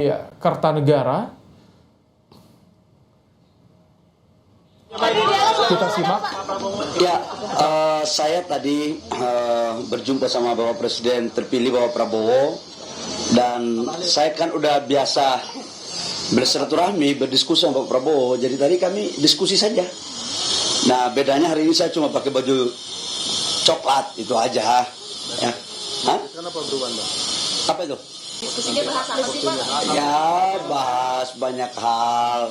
Ya, Kartanegara. Kita simak. Ya, saya tadi berjumpa sama Bapak Presiden terpilih Bapak Prabowo, dan saya kan udah biasa bersilaturahmi, berdiskusi sama Bapak Prabowo. Jadi tadi kami diskusi saja. Nah, bedanya hari ini saya cuma pakai baju coklat, itu aja. Ya. Hah? Kenapa berubah, Mbak? Apa itu? Diskusinya bahas apa sih, Pak? Ya, bahas banyak hal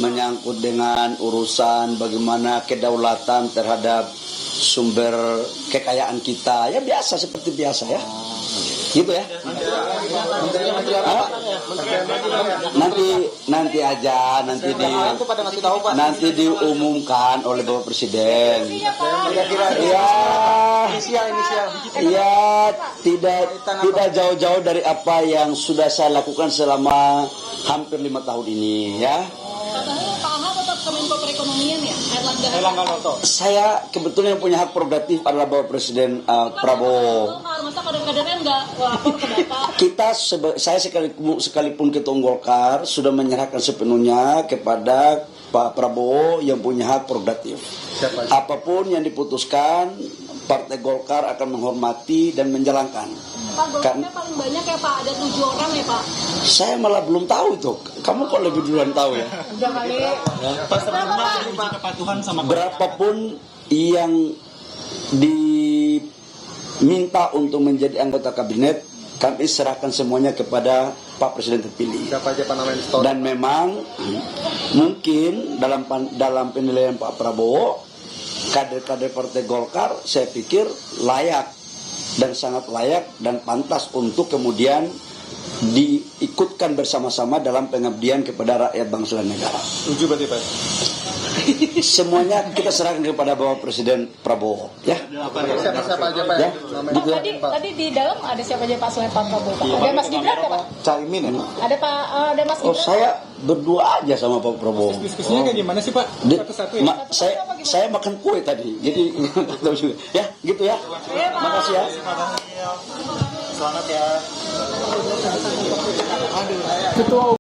menyangkut dengan urusan bagaimana kedaulatan terhadap sumber kekayaan kita. Ya biasa, seperti biasa ya. Gitu ya. Hah? Nanti aja, nanti diumumkan oleh Bapak Presiden. Ya, tidak jauh-jauh dari apa yang sudah saya lakukan selama hampir 5 tahun ini ya. Katanya Pak Ahok tetap Kemenko Perekonomian ya, Erlangga. Saya kebetulan yang punya hak prerogatif adalah Bapak Presiden Prabowo. Masa kader-kadernya nggak lapor ke Bapak? Saya sekalipun Ketua Golkar sudah menyerahkan sepenuhnya kepada Pak Prabowo yang punya hak prerogatif. Apapun yang diputuskan, Partai Golkar akan menghormati dan menjalankan. Pak, golongannya paling banyak ya Pak, ada 7 orang ya Pak. Saya malah belum tahu itu. Kamu kok lebih duluan tahu ya? Udah kali. Berapapun yang diminta untuk menjadi anggota kabinet, kami serahkan semuanya kepada Pak Presiden terpilih. Siapa aja Pak namanya di store? Dan memang mungkin dalam penilaian Pak Prabowo, kader-kader Partai Golkar saya pikir layak dan sangat layak dan pantas untuk kemudian diikutkan bersama-sama dalam pengabdian kepada rakyat bangsa dan negara. Setuju berarti Pak? Semuanya kita serahkan kepada Bapak Presiden Prabowo, ya. Siapa aja Pak? Ya, Namanya gitu ya. Tadi di dalam ada siapa aja Pak selain Pak Prabowo? Pak? Ada Mas Gibran ya Pak? Caimin ya. Ada Pak, ada Mas Oh, Gibran? saya berdua aja sama Pak Prabowo. Diskusinya kayak gimana sih Pak? Satu-satu ya? Saya makan kue tadi, jadi tahu juga. Ya, gitu ya. Makasih ya. Ketua